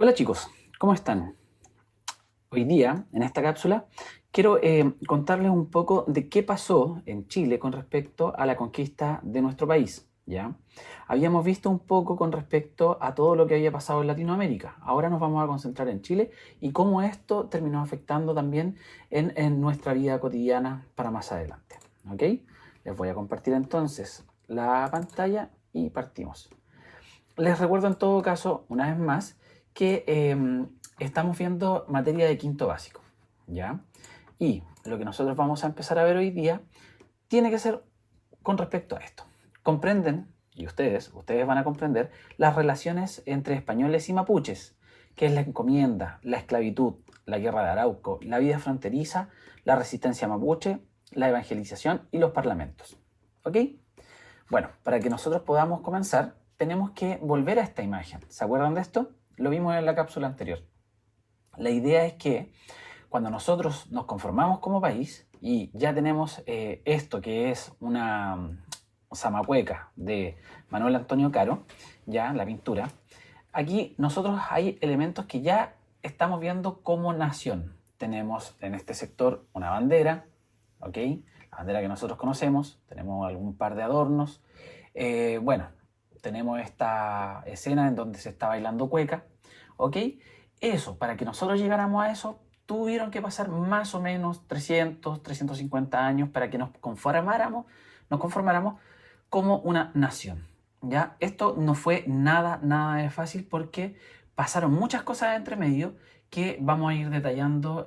Hola chicos, ¿cómo están? Hoy día, en esta cápsula, quiero contarles un poco de qué pasó en Chile con respecto a la conquista de nuestro país, ¿ya? Habíamos visto un poco con respecto a todo lo que había pasado en Latinoamérica. Ahora nos vamos a concentrar en Chile y cómo esto terminó afectando también en nuestra vida cotidiana para más adelante, ¿ok? Les voy a compartir entonces la pantalla y partimos. Les recuerdo en todo caso, una vez más, que estamos viendo materia de quinto básico, ¿ya? Y lo que nosotros vamos a empezar a ver hoy día tiene que ser con respecto a esto. Comprenden, y ustedes van a comprender, las relaciones entre españoles y mapuches, que es la encomienda, la esclavitud, la guerra de Arauco, la vida fronteriza, la resistencia mapuche, la evangelización y los parlamentos. ¿Ok? Bueno, para que nosotros podamos comenzar, tenemos que volver a esta imagen. ¿Se acuerdan de esto? Lo vimos en la cápsula anterior. La idea es que cuando nosotros nos conformamos como país y ya tenemos esto que es una zamacueca de Manuel Antonio Caro, ya la pintura, aquí nosotros hay elementos que ya estamos viendo como nación. Tenemos en este sector una bandera, ¿ok? La bandera que nosotros conocemos, tenemos algún par de adornos. Bueno, tenemos esta escena en donde se está bailando cueca, ¿ok? Eso, para que nosotros llegáramos a eso, tuvieron que pasar más o menos 350 años para que nos conformáramos como una nación, ¿ya? Esto no fue nada de fácil porque pasaron muchas cosas entre medio que vamos a ir detallando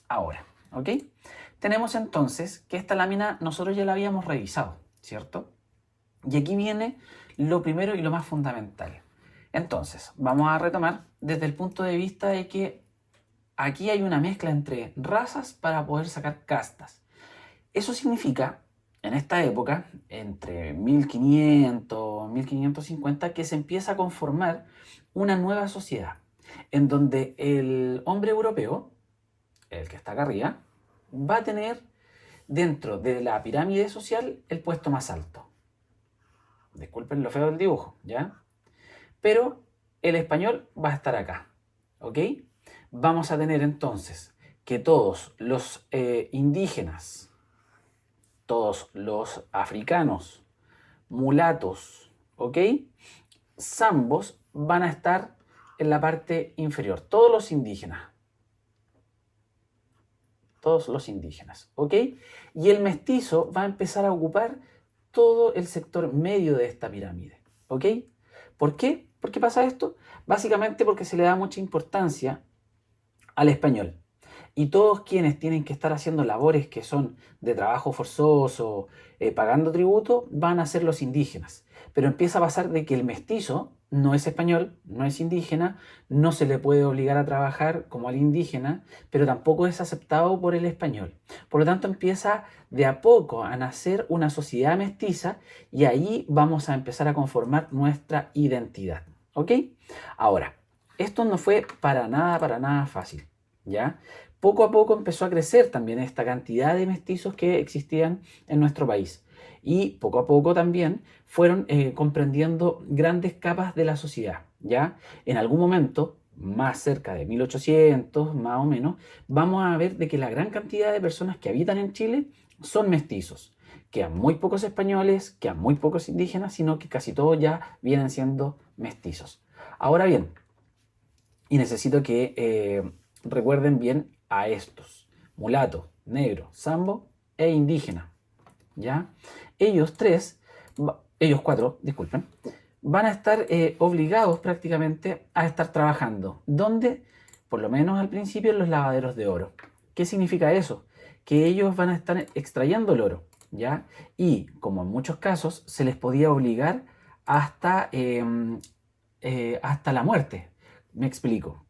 ahora, ¿ok? Tenemos entonces que esta lámina nosotros ya la habíamos revisado, ¿cierto? Y aquí viene lo primero y lo más fundamental. Entonces, vamos a retomar desde el punto de vista de que aquí hay una mezcla entre razas para poder sacar castas. Eso significa, en esta época, entre 1500 y 1550, que se empieza a conformar una nueva sociedad, en donde el hombre europeo, el que está acá arriba, va a tener dentro de la pirámide social el puesto más alto. Disculpen lo feo del dibujo, ¿ya? Pero el español va a estar acá, ¿ok? Vamos a tener entonces que todos los indígenas, todos los africanos, mulatos, ¿ok? Zambos van a estar en la parte inferior, todos los indígenas, ¿ok? Y el mestizo va a empezar a ocupar todo el sector medio de esta pirámide, ¿ok? ¿Por qué? ¿Por qué pasa esto? Básicamente porque se le da mucha importancia al español. Y todos quienes tienen que estar haciendo labores que son de trabajo forzoso, pagando tributo, van a ser los indígenas. Pero empieza a pasar de que el mestizo no es español, no es indígena, no se le puede obligar a trabajar como al indígena, pero tampoco es aceptado por el español. Por lo tanto, empieza de a poco a nacer una sociedad mestiza y ahí vamos a empezar a conformar nuestra identidad. ¿Ok? Ahora, esto no fue para nada fácil, ¿ya? Poco a poco empezó a crecer también esta cantidad de mestizos que existían en nuestro país. Y poco a poco también fueron comprendiendo grandes capas de la sociedad, ¿ya? En algún momento, más cerca de 1800, más o menos, vamos a ver de que la gran cantidad de personas que habitan en Chile son mestizos. Quedan muy pocos españoles, quedan muy pocos indígenas, sino que casi todos ya vienen siendo mestizos. Ahora bien, y necesito que recuerden bien a estos: mulato, negro, sambo e indígena. ¿Ya? Ellos tres, ellos cuatro, disculpen, van a estar obligados prácticamente a estar trabajando. ¿Dónde? Por lo menos al principio en los lavaderos de oro. ¿Qué significa eso? Que ellos van a estar extrayendo el oro, ¿ya? Y como en muchos casos se les podía obligar hasta, hasta la muerte. Me explico.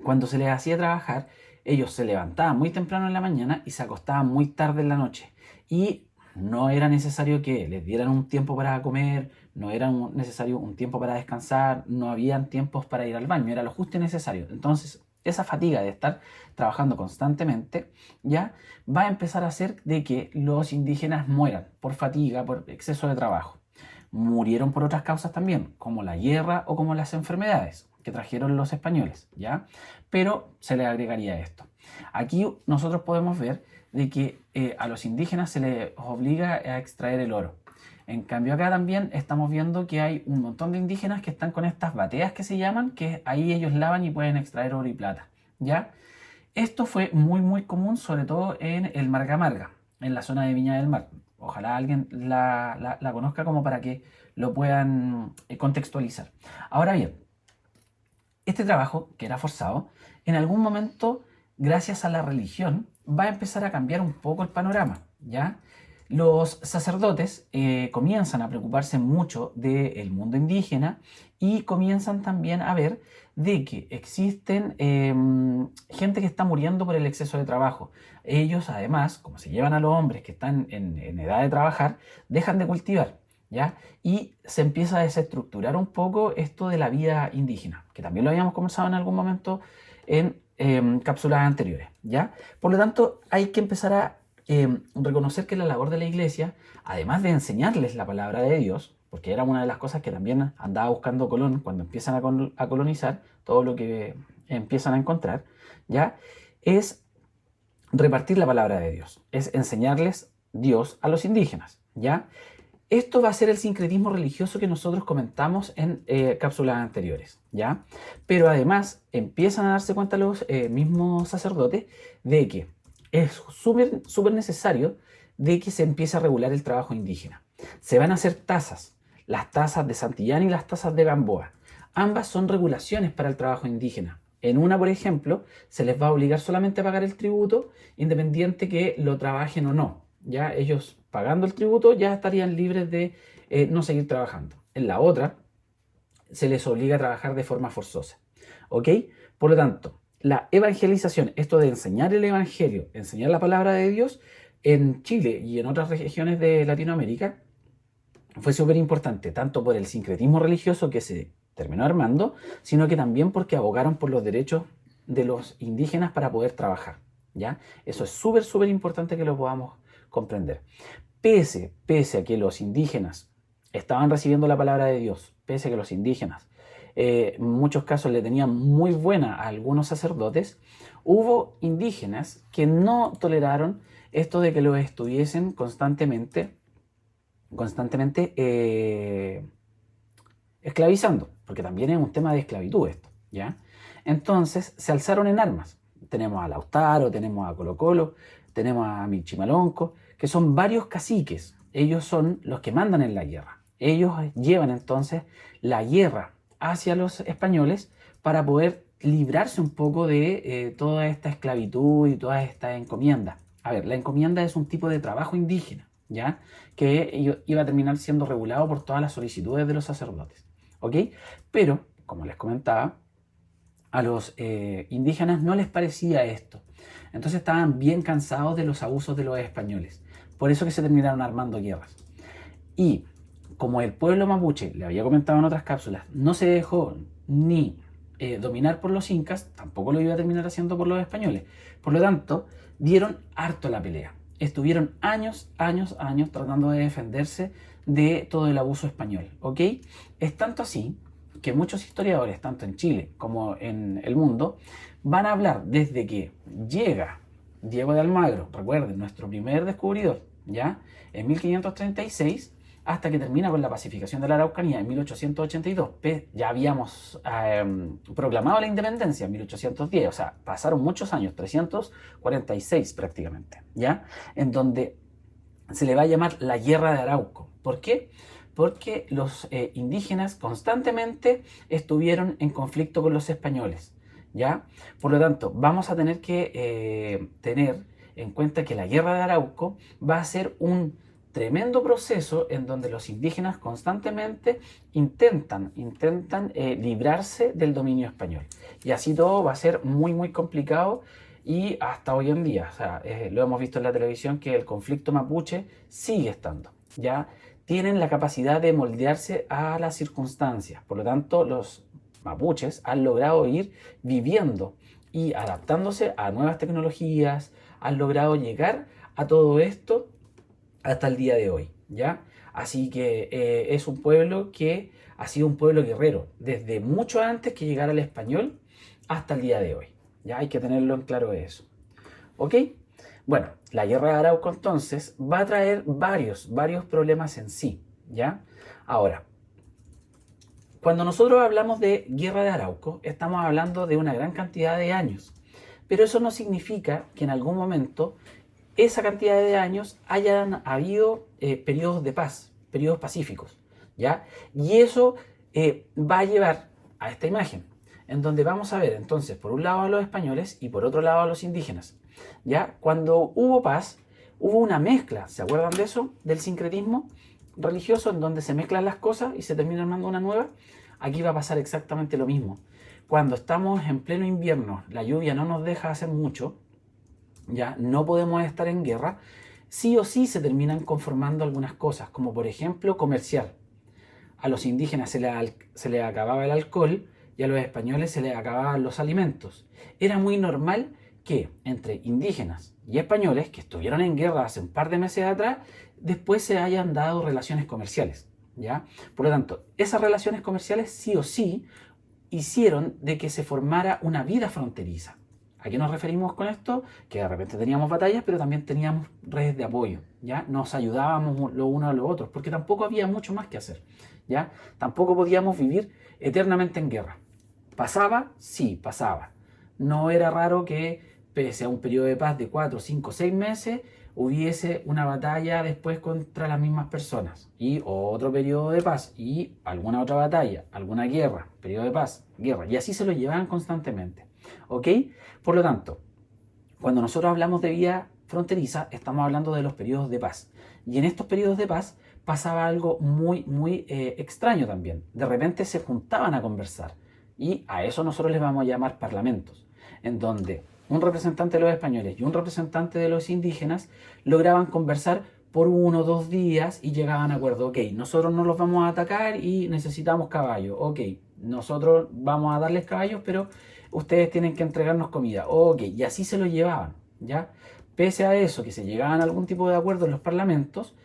Cuando se les hacía trabajar, ellos se levantaban muy temprano en la mañana y se acostaban muy tarde en la noche. Y no era necesario que les dieran un tiempo para comer, no era necesario un tiempo para descansar, no habían tiempos para ir al baño, era lo justo y necesario. Entonces, esa fatiga de estar trabajando constantemente ya va a empezar a hacer de que los indígenas mueran por fatiga, por exceso de trabajo. Murieron por otras causas también, como la guerra o como las enfermedades. que trajeron los españoles, ¿ya? Pero se le agregaría esto. Aquí nosotros podemos ver de que a los indígenas se les obliga a extraer el oro. En cambio acá también estamos viendo que hay un montón de indígenas que están con estas bateas que se llaman, que ahí ellos lavan y pueden extraer oro y plata, ¿ya? Esto fue muy común, sobre todo en el Marga Marga, en la zona de Viña del Mar. Ojalá alguien la conozca como para que lo puedan contextualizar. Ahora bien, este trabajo, que era forzado, en algún momento, gracias a la religión, va a empezar a cambiar un poco el panorama, ¿ya? Los sacerdotes comienzan a preocuparse mucho del mundo indígena y comienzan también a ver de que existen gente que está muriendo por el exceso de trabajo. Ellos, además, como se llevan a los hombres que están en edad de trabajar, dejan de cultivar, ¿ya? Y se empieza a desestructurar un poco esto de la vida indígena, que también lo habíamos conversado en algún momento en cápsulas anteriores, ¿ya? Por lo tanto, hay que empezar a reconocer que la labor de la iglesia, además de enseñarles la palabra de Dios, porque era una de las cosas que también andaba buscando Colón cuando empiezan a colonizar, todo lo que empiezan a encontrar, ¿ya? Es repartir la palabra de Dios, es enseñarles Dios a los indígenas, ¿ya? Esto va a ser el sincretismo religioso que nosotros comentamos en cápsulas anteriores, ¿ya? Pero además empiezan a darse cuenta los mismos sacerdotes de que es súper necesario de que se empiece a regular el trabajo indígena. Se van a hacer tasas, las tasas de Santillán y las tasas de Gamboa. Ambas son regulaciones para el trabajo indígena. En una, por ejemplo, se les va a obligar solamente a pagar el tributo, independiente que lo trabajen o no. Ya ellos pagando el tributo ya estarían libres de no seguir trabajando. En la otra, se les obliga a trabajar de forma forzosa. ¿Ok? Por lo tanto, la evangelización, esto de enseñar el evangelio, enseñar la palabra de Dios, en Chile y en otras regiones de Latinoamérica, fue súper importante, tanto por el sincretismo religioso que se terminó armando, sino que también porque abogaron por los derechos de los indígenas para poder trabajar, ¿ya? Eso es súper importante que lo podamos comprender. Pese a que los indígenas estaban recibiendo la palabra de Dios, pese a que los indígenas en muchos casos le tenían muy buena a algunos sacerdotes, hubo indígenas que no toleraron esto de que los estuviesen constantemente esclavizando, porque también es un tema de esclavitud esto, ¿ya? Entonces se alzaron en armas. Tenemos a Lautaro, tenemos a Colo Colo, tenemos a Michimalonco, que son varios caciques. Ellos son los que mandan en la guerra. Ellos llevan entonces la guerra hacia los españoles para poder librarse un poco de toda esta esclavitud y toda esta encomienda. A ver, la encomienda es un tipo de trabajo indígena, ¿ya? Que iba a terminar siendo regulado por todas las solicitudes de los sacerdotes, ¿ok? Pero, como les comentaba, a los indígenas no les parecía esto. Entonces estaban bien cansados de los abusos de los españoles. Por eso que se terminaron armando guerras. Y como el pueblo mapuche, le había comentado en otras cápsulas, no se dejó ni dominar por los incas, tampoco lo iba a terminar haciendo por los españoles. Por lo tanto, dieron harto la pelea. Estuvieron años tratando de defenderse de todo el abuso español, ¿ok? Es tanto así que muchos historiadores, tanto en Chile como en el mundo, van a hablar desde que llega Diego de Almagro, recuerden, nuestro primer descubridor, ¿ya? En 1536, hasta que termina con la pacificación de la Araucanía en 1882. Ya habíamos proclamado la independencia en 1810, o sea, pasaron muchos años, 346 prácticamente, ¿ya? En donde se le va a llamar la Guerra de Arauco. ¿Por qué? Porque los indígenas constantemente estuvieron en conflicto con los españoles, ¿ya? Por lo tanto, vamos a tener que tener en cuenta que la Guerra de Arauco va a ser un tremendo proceso en donde los indígenas constantemente intentan librarse del dominio español. Y así todo va a ser muy complicado y hasta hoy en día, o sea, lo hemos visto en la televisión que el conflicto mapuche sigue estando, ¿ya? Tienen la capacidad de moldearse a las circunstancias. Por lo tanto, los mapuches han logrado ir viviendo y adaptándose a nuevas tecnologías, han logrado llegar a todo esto hasta el día de hoy, ¿ya? Así que es un pueblo que ha sido un pueblo guerrero desde mucho antes que llegara el español hasta el día de hoy. Ya hay que tenerlo en claro eso. ¿Ok? Bueno, la guerra de Arauco entonces va a traer varios problemas en sí. ¿Ya? Ahora, cuando nosotros hablamos de guerra de Arauco, estamos hablando de una gran cantidad de años. Pero eso no significa que en algún momento esa cantidad de años hayan habido periodos de paz, periodos pacíficos, ¿ya? Y eso va a llevar a esta imagen, en donde vamos a ver entonces por un lado a los españoles y por otro lado a los indígenas, ¿ya? Cuando hubo paz, hubo una mezcla, ¿se acuerdan de eso? Del sincretismo religioso, en donde se mezclan las cosas y se termina armando una nueva. Aquí va a pasar exactamente lo mismo. Cuando estamos en pleno invierno, la lluvia no nos deja hacer mucho, ya no podemos estar en guerra, sí o sí se terminan conformando algunas cosas, como por ejemplo comercial. A los indígenas se les acababa el alcohol y a los españoles se les acababan los alimentos. Era muy normal que entre indígenas y españoles, que estuvieron en guerra hace un par de meses atrás, después se hayan dado relaciones comerciales, ¿ya? Por lo tanto, esas relaciones comerciales sí o sí hicieron de que se formara una vida fronteriza. ¿A qué nos referimos con esto? Que de repente teníamos batallas, pero también teníamos redes de apoyo, ¿ya? Nos ayudábamos lo uno a los otros, porque tampoco había mucho más que hacer, ¿ya? Tampoco podíamos vivir eternamente en guerra. ¿Pasaba? Sí, pasaba. No era raro que, pese a un periodo de paz de 4, 5, 6 meses, hubiese una batalla después contra las mismas personas, y otro periodo de paz, y alguna otra batalla, alguna guerra, periodo de paz, guerra, y así se lo llevaban constantemente, ¿ok? Por lo tanto, cuando nosotros hablamos de vía fronteriza, estamos hablando de los periodos de paz, y en estos periodos de paz pasaba algo muy extraño también. De repente se juntaban a conversar, y a eso nosotros les vamos a llamar parlamentos, en donde un representante de los españoles y un representante de los indígenas lograban conversar por 1 o 2 días y llegaban a acuerdo. Ok, nosotros no los vamos a atacar y necesitamos caballos. Ok, nosotros vamos a darles caballos, pero ustedes tienen que entregarnos comida. Ok, y así se lo llevaban, ¿ya? Pese a eso, que se llegaban a algún tipo de acuerdo en los parlamentos,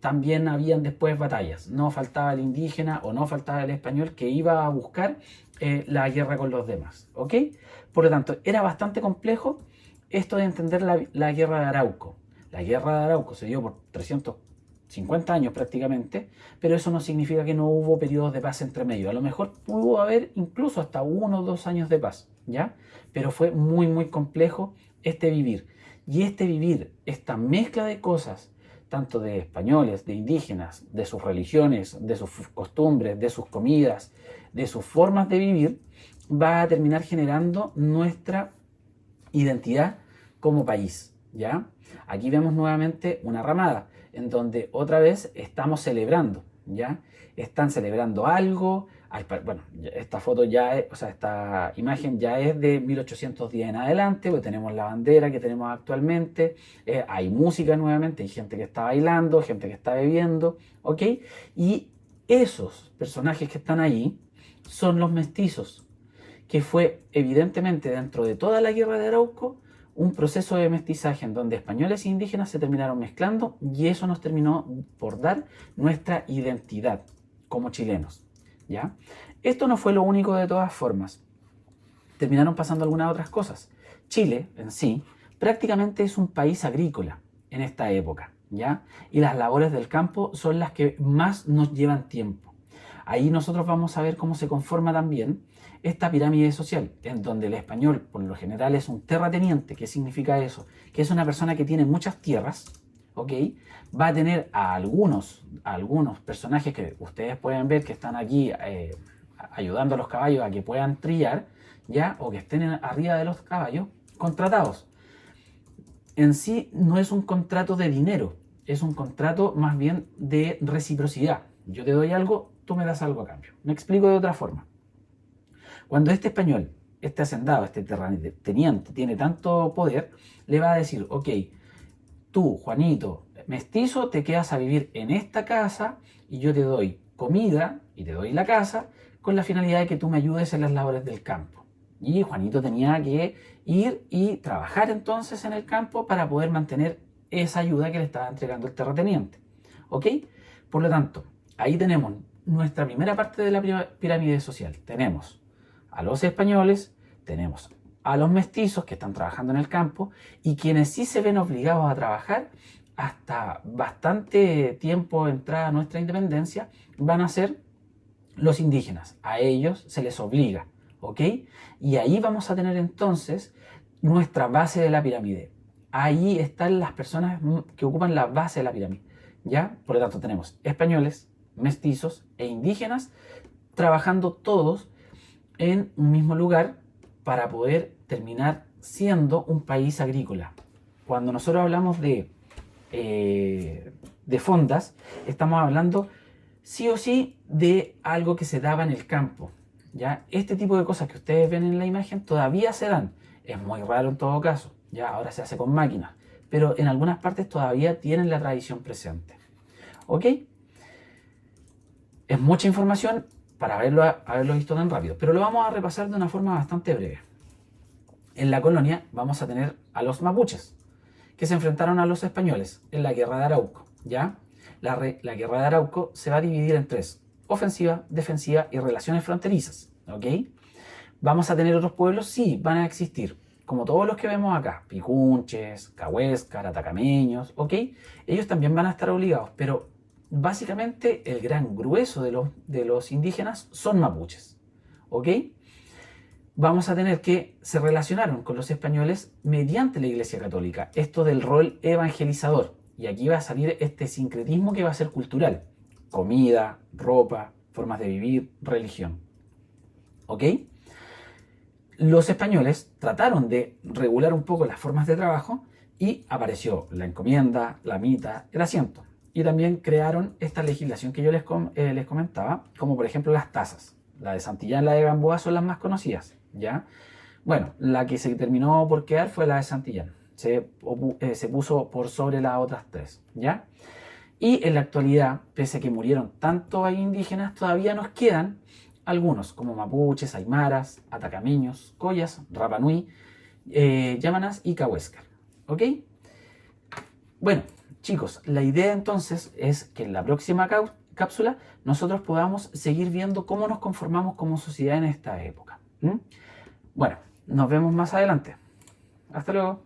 también habían después batallas. No faltaba el indígena o no faltaba el español que iba a buscar la guerra con los demás, ¿ok? Por lo tanto, era bastante complejo esto de entender la guerra de Arauco. La guerra de Arauco se dio por 350 años prácticamente, pero eso no significa que no hubo periodos de paz entre medio. A lo mejor pudo haber incluso hasta 1 o 2 años de paz, ¿ya? Pero fue muy complejo este vivir. Y este vivir, esta mezcla de cosas, tanto de españoles, de indígenas, de sus religiones, de sus costumbres, de sus comidas, de sus formas de vivir, va a terminar generando nuestra identidad como país, ¿ya? Aquí vemos nuevamente una ramada, en donde otra vez estamos celebrando, ¿ya? Están celebrando algo. Bueno, esta foto ya es, o sea, esta imagen ya es de 1810 en adelante, porque tenemos la bandera que tenemos actualmente, hay música nuevamente, hay gente que está bailando, gente que está bebiendo, ¿ok? Y esos personajes que están ahí son los mestizos, que fue evidentemente dentro de toda la guerra de Arauco un proceso de mestizaje en donde españoles e indígenas se terminaron mezclando y eso nos terminó por dar nuestra identidad como chilenos, ¿ya? Esto no fue lo único de todas formas. Terminaron pasando algunas otras cosas. Chile en sí prácticamente es un país agrícola en esta época, ¿ya? Y las labores del campo son las que más nos llevan tiempo. Ahí nosotros vamos a ver cómo se conforma también esta pirámide social, en donde el español por lo general es un terrateniente. ¿Qué significa eso? Que es una persona que tiene muchas tierras, ¿ok? Va a tener a algunos personajes que ustedes pueden ver que están aquí ayudando a los caballos a que puedan trillar, ¿ya? O que estén arriba de los caballos, contratados. En sí no es un contrato de dinero, es un contrato más bien de reciprocidad. Yo te doy algo, tú me das algo a cambio. Me explico de otra forma. Cuando este español, este hacendado, este terrateniente tiene tanto poder, le va a decir, ok, tú, Juanito, mestizo, te quedas a vivir en esta casa y yo te doy comida y te doy la casa con la finalidad de que tú me ayudes en las labores del campo. Y Juanito tenía que ir y trabajar entonces en el campo para poder mantener esa ayuda que le estaba entregando el terrateniente. ¿Ok? Por lo tanto, ahí tenemos nuestra primera parte de la pirámide social. Tenemos a los españoles, tenemos a los mestizos que están trabajando en el campo y quienes sí se ven obligados a trabajar hasta bastante tiempo entrada nuestra independencia van a ser los indígenas. A ellos se les obliga, ¿ok? Y ahí vamos a tener entonces nuestra base de la pirámide. Ahí están las personas que ocupan la base de la pirámide, ¿ya? Por lo tanto tenemos españoles, mestizos e indígenas trabajando todos en un mismo lugar para poder terminar siendo un país agrícola. Cuando nosotros hablamos de fondas, estamos hablando sí o sí de algo que se daba en el campo. ¿Ya? Este tipo de cosas que ustedes ven en la imagen todavía se dan. Es muy raro en todo caso. ¿Ya? Ahora se hace con máquinas. Pero en algunas partes todavía tienen la tradición presente. ¿Ok? Es mucha información para haberlo visto tan rápido. Pero lo vamos a repasar de una forma bastante breve. En la colonia vamos a tener a los mapuches, que se enfrentaron a los españoles en la guerra de Arauco. ¿Ya? La guerra de Arauco se va a dividir en tres: ofensiva, defensiva y relaciones fronterizas. ¿Ok? ¿Vamos a tener otros pueblos? Sí, van a existir, como todos los que vemos acá: picunches, cahuéscar, atacameños. ¿Ok? Ellos también van a estar obligados, pero básicamente el gran grueso de los indígenas son mapuches. ¿Ok? Vamos a tener que se relacionaron con los españoles mediante la Iglesia Católica. Esto del rol evangelizador. Y aquí va a salir este sincretismo que va a ser cultural. Comida, ropa, formas de vivir, religión. ¿Ok? Los españoles trataron de regular un poco las formas de trabajo y apareció la encomienda, la mita, el asiento. Y también crearon esta legislación que yo les comentaba, como por ejemplo las tasas. La de Santillán y la de Gamboa son las más conocidas, ¿ya? Bueno, la que se terminó por quedar fue la de Santillán. Se puso por sobre las otras tres, ¿ya? Y en la actualidad, pese a que murieron tantos indígenas, todavía nos quedan algunos, como mapuches, aymaras, atacameños, collas, rapanui, yámanas y cahuéscar, ¿ok? Bueno, chicos, la idea entonces es que en la próxima cápsula nosotros podamos seguir viendo cómo nos conformamos como sociedad en esta época. Bueno, nos vemos más adelante. Hasta luego.